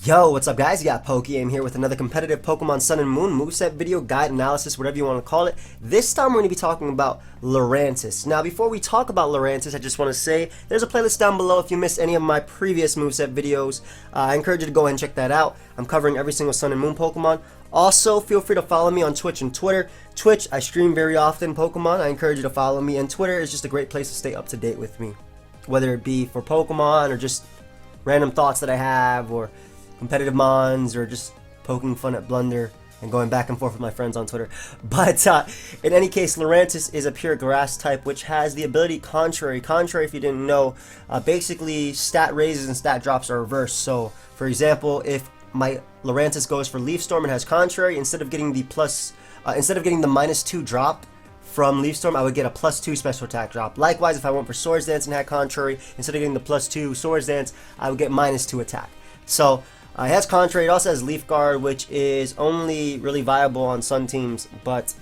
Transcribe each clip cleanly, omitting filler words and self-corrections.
Yo, what's up guys? You got PokeaimMD here with another competitive Pokemon Sun and Moon moveset video, guide, analysis, whatever you want to call it. This time we're going to be talking about Lurantis. Now before we talk about Lurantis, I just want to say there's a playlist down below if you missed any of my previous moveset videos. I encourage you to go ahead and check that out. I'm covering every single Sun and Moon Pokemon. Also, feel free to follow me on Twitch and Twitter. Twitch, I stream very often Pokemon. I encourage you to follow me, and Twitter is just a great place to stay up to date with me. Whether it be for Pokemon or just random thoughts that I have, or competitive mons, or just poking fun at Blunder and going back and forth with my friends on Twitter. But in any case, Lurantis is a pure grass type which has the ability Contrary. Contrary, if you didn't know, basically stat raises and stat drops are reversed. So for example, if my Lurantis goes for Leaf Storm and has Contrary, instead of getting the -2 drop from Leaf Storm, I would get a +2 special attack drop. Likewise, if I went for Swords Dance and had Contrary, instead of getting the +2 Swords Dance, I would get -2 attack. So it has Contrary. It also has Leaf Guard, which is only really viable on Sun teams, but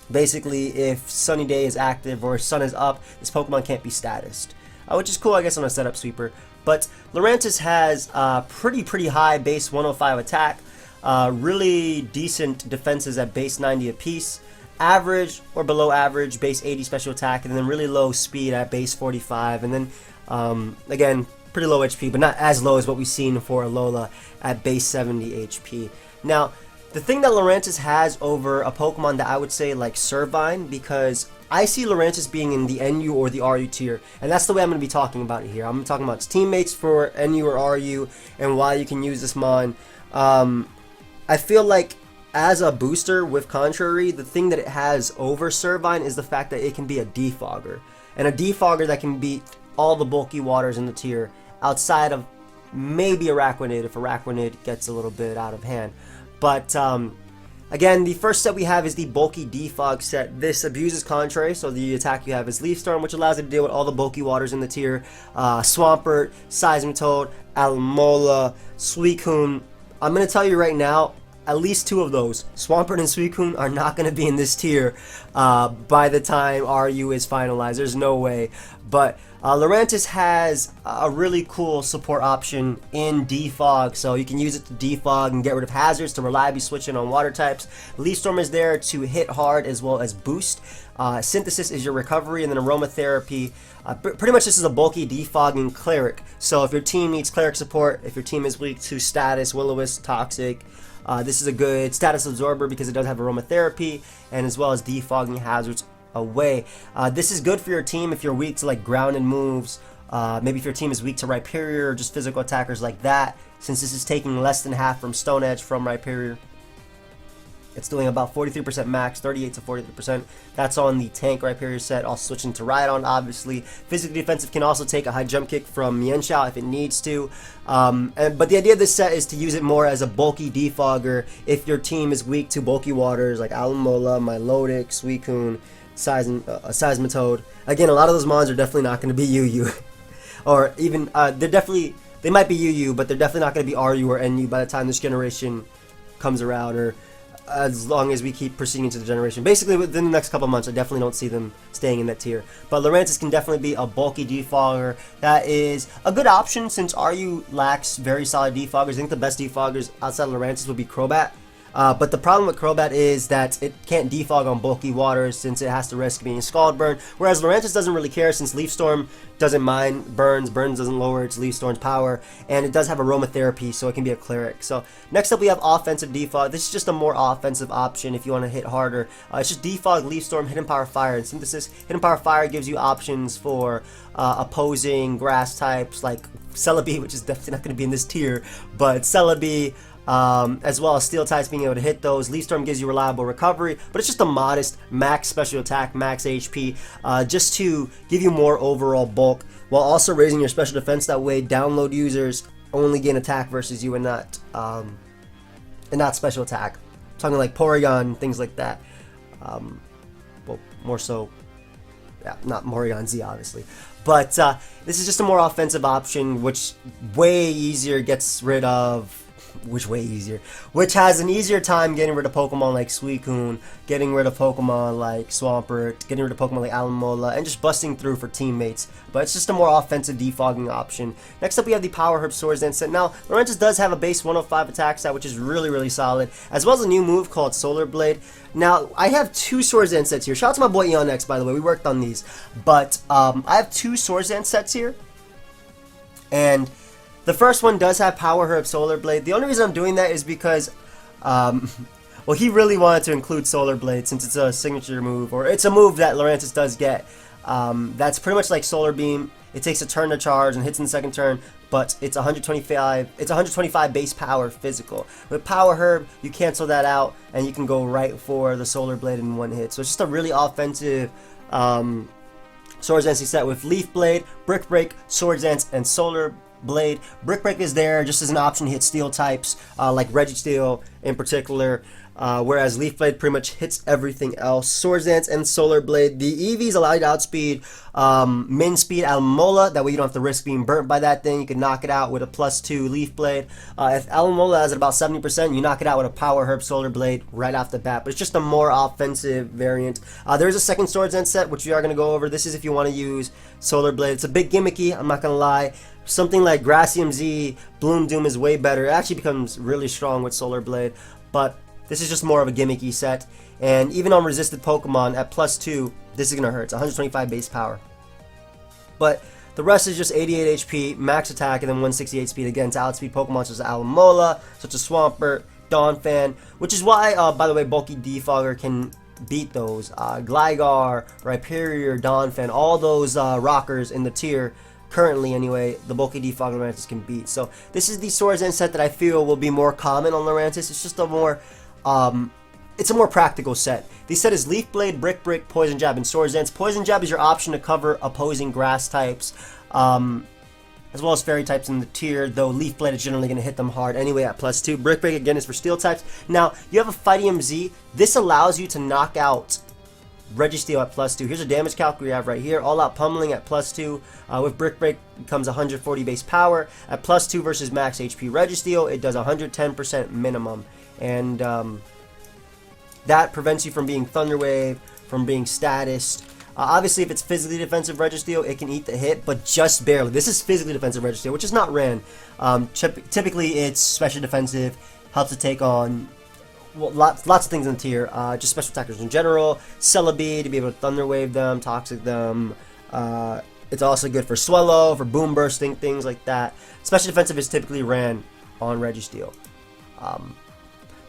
basically if Sunny Day is active or Sun is up, this Pokemon can't be statused, which is cool, I guess, on a setup sweeper. But Lurantis has pretty high base 105 attack, really decent defenses at base 90 apiece, average or below average base 80 special attack, and then really low speed at base 45, and then again, pretty low HP, but not as low as what we've seen for Alola at base 70 HP. Now, the thing that Lurantis has over a Pokemon that I would say like Servine, because I see Lurantis being in the NU or the RU tier, and that's the way I'm going to be talking about it here. I'm talking about its teammates for NU or RU and why you can use this mon. I feel like as a booster with Contrary, the thing that it has over Servine is the fact that it can be a defogger, and a defogger that can beat all the bulky waters in the tier outside of maybe Araquanid if Araquanid gets a little bit out of hand. But again, the first set we have is the bulky defog set. This abuses Contrary, so the attack you have is Leaf Storm, which allows it to deal with all the bulky waters in the tier. Swampert, Seismitoad, Alomola, Suicune. I'm going to tell you right now, at least 2 of those, Swampert and Suicune, are not going to be in this tier by the time RU is finalized. There's no way. But Lurantis has a really cool support option in Defog, so you can use it to defog and get rid of hazards to reliably switch in on water types. Leaf Storm is there to hit hard as well as boost. Synthesis is your recovery, and then Aromatherapy. Pretty much this is a bulky defogging Cleric. So if your team needs Cleric support, if your team is weak to Status, Will-O-Wisp, Toxic, this is a good status absorber because it does have Aromatherapy, and as well as defogging hazards away. This is good for your team if you're weak to like grounded moves, maybe if your team is weak to Rhyperior or just physical attackers like that, since this is taking less than half from Stone Edge from Rhyperior. It's doing about 43% max, 38 to 43%. That's on the tank Rhyperior set. Also switching to Rhydon, obviously. Physically defensive can also take a high jump kick from Mienshao if it needs to. But the idea of this set is to use it more as a bulky defogger if your team is weak to bulky waters like Alomola, Milotic, Suicune, Seismitoad. Again, a lot of those mons are definitely not going to be UU. Or even, they might be UU, but they're definitely not going to be RU or NU by the time this generation comes around, or as long as we keep proceeding to the generation. Basically, within the next couple months, I definitely don't see them staying in that tier. But Lurantis can definitely be a bulky defogger. That is a good option since RU lacks very solid defoggers. I think the best defoggers outside of Lurantis would be Crobat. But the problem with Crobat is that it can't defog on bulky waters since it has to risk being Scald Burn, whereas Lurantis doesn't really care since Leaf Storm doesn't mind Burns. Burns doesn't lower its Leaf Storm's power, and it does have Aromatherapy, so it can be a Cleric. So next up we have Offensive Defog. This is just a more offensive option if you want to hit harder. It's just Defog, Leaf Storm, Hidden Power Fire, and Synthesis. Hidden Power Fire gives you options for opposing grass types like Celebi, which is definitely not going to be in this tier, but Celebi, as well as Steel types being able to hit those. Leaf Storm gives you reliable recovery, but it's just a modest max special attack, max HP, just to give you more overall bulk while also raising your special defense. That way download users only gain attack versus you and not special attack. I'm talking like Porygon, things like that. Well, more so, yeah, not Porygon Z obviously, but this is just a more offensive option which way easier gets rid of which has an easier time getting rid of Pokemon like Suicune, getting rid of Pokemon like Swampert, getting rid of Pokemon like Alomola, and just busting through for teammates. But it's just a more offensive defogging option. Next up, we have the Power Herb Swords Dance set. Now, Lurantis does have a base 105 attack stat, which is really, really solid, as well as a new move called Solar Blade. Now, I have two Swords Dance sets here. Shout out to my boy EonX, by the way. We worked on these. But I have two Swords Dance sets here. And the first one does have Power Herb Solar Blade. The only reason I'm doing that is because, well, he really wanted to include Solar Blade since it's a signature move, or it's a move that Lurantis does get. That's pretty much like Solar Beam. It takes a turn to charge and hits in the second turn, but it's 125. It's 125 base power physical. With Power Herb, you cancel that out, and you can go right for the Solar Blade in one hit. So it's just a really offensive Swords Dance set with Leaf Blade, Brick Break, Swords Dance, and Solar Blade. Brick Break is there just as an option to hit steel types, like Registeel in particular. Whereas Leaf Blade pretty much hits everything else. Swords Dance and Solar Blade. The EVs allow you to outspeed min speed Alomola. That way you don't have to risk being burnt by that thing. You can knock it out with a +2 Leaf Blade. If Alomola has it about 70%, you knock it out with a Power Herb Solar Blade right off the bat. But it's just a more offensive variant. There is a second Swords Dance set, which we are going to go over. This is if you want to use Solar Blade. It's a bit gimmicky, I'm not going to lie. Something like Gracium Z, Bloom Doom is way better. It actually becomes really strong with Solar Blade. But this is just more of a gimmicky set, and even on resisted Pokemon at +2, this is going to hurt. It's 125 base power. But the rest is just 88 HP, max attack, and then 168 speed again to outspeed Pokemon such as Alomola, such as Swampert, Donphan, which is why, by the way, Bulky Defogger can beat those. Gligar, Rhyperior, Donphan, all those rockers in the tier. Currently, anyway, the Bulky Defogger Lurantis can beat. So this is the Swords Dance set that I feel will be more common on Lurantis. It's just a more it's a more practical set. The set is Leaf Blade, Brick Break, Poison Jab, and Swords Dance. Poison Jab is your option to cover opposing grass types, as well as fairy types in the tier, though Leaf Blade is generally going to hit them hard anyway at +2. Brick Break, again, is for steel types. Now, you have a PokeaimMD. This allows you to knock out Registeel at +2. Here's a damage calc we have right here. All Out Pummeling at +2. With Brick Break becomes 140 base power. At +2 versus max HP Registeel, it does 110% minimum. And that prevents you from being Thunder Wave, from being statused. Obviously, if it's physically defensive Registeel, it can eat the hit, but just barely. This is physically defensive Registeel, which is not Ran. Typically, it's special defensive, helps to take on lots of things in the tier. Just special attackers in general. Celebi to be able to Thunder Wave them, Toxic them. It's also good for Swellow, for Boom Bursting, things like that. Special defensive is typically Ran on Registeel.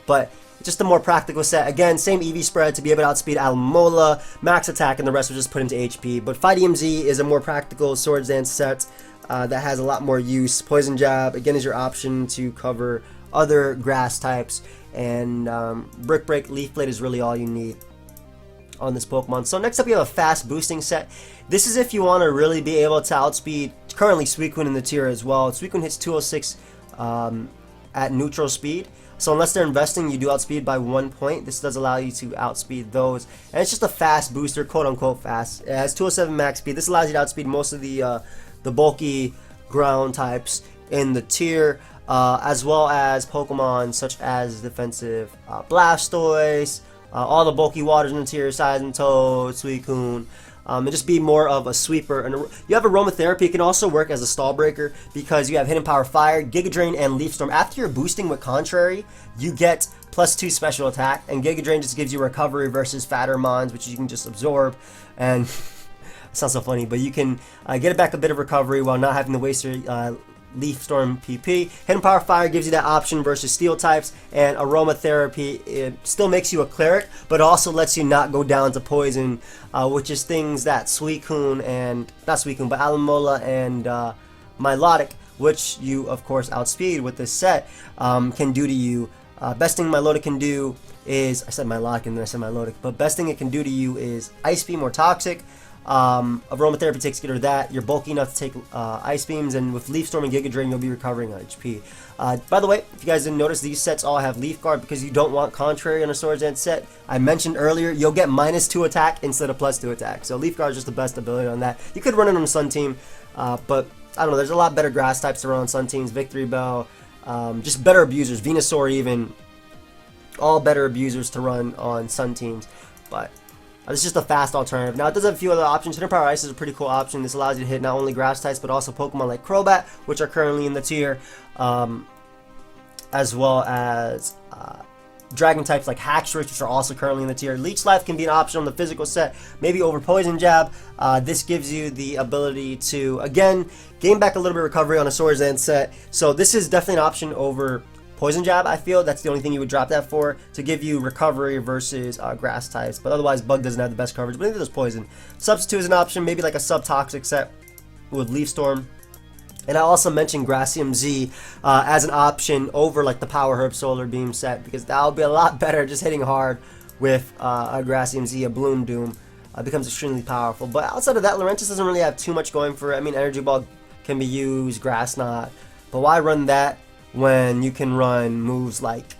But just a more practical set. Again, same EV spread to be able to outspeed Alomola, max attack, and the rest will just put into HP. But PokeaimMD is a more practical Swords Dance set that has a lot more use. Poison Jab, again, is your option to cover other grass types. And Brick Break, Leaf Blade is really all you need on this Pokemon. So next up, you have a fast boosting set. This is if you want to really be able to outspeed, currently Suicune in the tier as well. Suicune hits 206 at neutral speed. So unless they're investing, you do outspeed by 1 point. This does allow you to outspeed those. And it's just a fast booster, quote unquote fast. It has 207 max speed. This allows you to outspeed most of the bulky ground types in the tier, as well as Pokemon such as defensive Blastoise, all the bulky waters in the tier, Toad, Suicune. And just be more of a sweeper. And you have Aromatherapy. It can also work as a stall breaker because you have Hidden Power Fire, Giga Drain, and Leaf Storm. After you're boosting with Contrary, you get +2 special attack, and Giga Drain just gives you recovery versus Fatter Mons, which you can just absorb. And it sounds so funny, but you can get back a bit of recovery while not having to waste your Leaf Storm PP. Hidden Power Fire gives you that option versus Steel types, and Aromatherapy, it still makes you a Cleric, but also lets you not go down to Poison, which is things that Suicune and, not Suicune, but Alomola and Milotic, which you of course outspeed with this set, can do to you. Best thing Milotic can do is, I said Milotic and then I said Milotic, but best thing it can do to you is Ice Beam or Toxic. Aromatherapy takes care of that. You're bulky enough to take Ice Beams, and with Leaf Storm and Giga Drain, you'll be recovering on HP. By the way, if you guys didn't notice, these sets all have Leaf Guard because you don't want Contrary on a Swords Dance set. I mentioned earlier, you'll get -2 attack instead of +2 attack. So Leaf Guard is just the best ability on that. You could run it on Sun Team, but I don't know, there's a lot better grass types to run on Sun Teams. Victory Bell, just better abusers. Venusaur even, all better abusers to run on Sun teams. But it's just a fast alternative. Now, it does have a few other options. Hidden Power Ice is a pretty cool option. This allows you to hit not only grass types, but also Pokemon like Crobat, which are currently in the tier, as well as Dragon types like Haxorus, which are also currently in the tier. Leech Life can be an option on the physical set, maybe over Poison Jab. This gives you the ability to, again, gain back a little bit of recovery on a Swords Dance set. So this is definitely an option over Poison Jab. I feel that's the only thing you would drop that for, to give you recovery versus grass types. But otherwise, Bug doesn't have the best coverage, but neither does Poison. Substitute is an option, maybe like a Subtoxic set with Leaf Storm. And I also mentioned Gracium Z as an option over like the Power Herb Solar Beam set, because that would be a lot better just hitting hard with a Gracium Z. A Bloom Doom becomes extremely powerful. But outside of that, Lurantis doesn't really have too much going for it. I mean, Energy Ball can be used, Grass Knot, but why run that when you can run moves like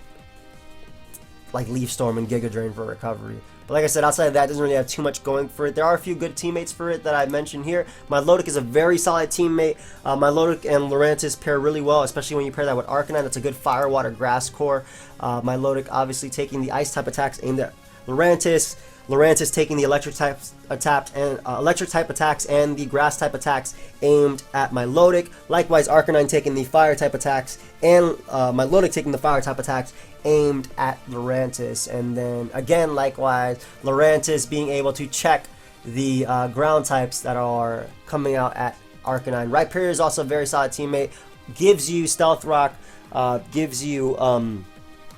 Leaf Storm and Giga Drain for recovery? But like I said, outside of that, it doesn't really have too much going for it. There are a few good teammates for it that I mentioned here. Milotic is a very solid teammate. Milotic and Lurantis pair really well, especially when you pair that with Arcanine. That's a good Fire, Water, Grass core. Milotic obviously taking the Ice type attacks aimed at Lurantis. Lurantis taking the electric type attacks and the grass type attacks aimed at Milotic. Likewise, Arcanine taking the fire type attacks and Milotic taking the fire type attacks aimed at Lurantis. And then again, likewise, Lurantis being able to check the ground types that are coming out at Arcanine. Rhyperior is also a very solid teammate. Gives you Stealth Rock, gives you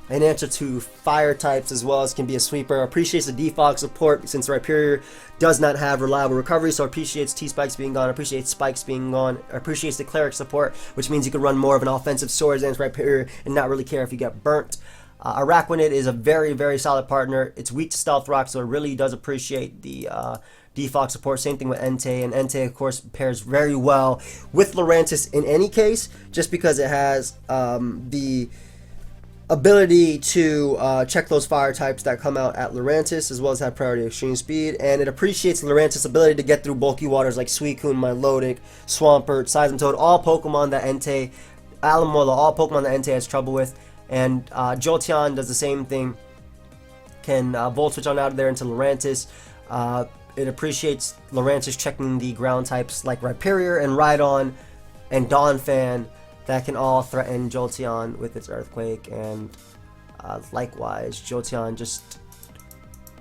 an answer to fire types, as well as can be a sweeper. Appreciates the defog support, since Rhyperior does not have reliable recovery, so appreciates T-Spikes being gone, appreciates Spikes being gone, appreciates the Cleric support, which means you can run more of an offensive Swords Dance Rhyperior and not really care if you get burnt. Araquanid is a very, very solid partner. It's weak to Stealth Rock, so it really does appreciate the defog support. Same thing with Entei, and Entei, of course, pairs very well with Lurantis in any case, just because it has the ability to check those fire types that come out at Lurantis, as well as have priority extreme speed, and it appreciates Lurantis' ability to get through bulky waters like Suicune, Milotic, Swampert, Seismitoad, all Pokemon that Entei, Alomola, all Pokemon that Entei has trouble with. And Jolteon does the same thing, can Volt Switch on out of there into Lurantis. It appreciates Lurantis checking the ground types like Rhyperior and Rhydon and Donphan, that can all threaten Jolteon with its Earthquake. And likewise, Jolteon just,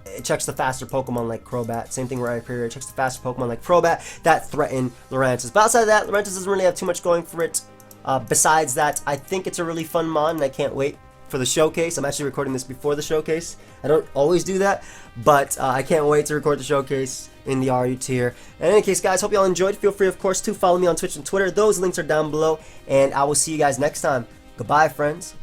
it checks the faster Pokemon like Crobat. Same thing with Rhyperior, it checks the faster Pokemon like Crobat that threaten Lurantis. But outside of that, Lurantis doesn't really have too much going for it. Besides that, I think it's a really fun mod, and I can't wait for the showcase. I'm actually recording this before the showcase. I don't always do that, but I can't wait to record the showcase in the RU tier. In any case, guys, hope you all enjoyed. Feel free, of course, to follow me on Twitch and Twitter. Those links are down below, and I will see you guys next time. Goodbye, friends.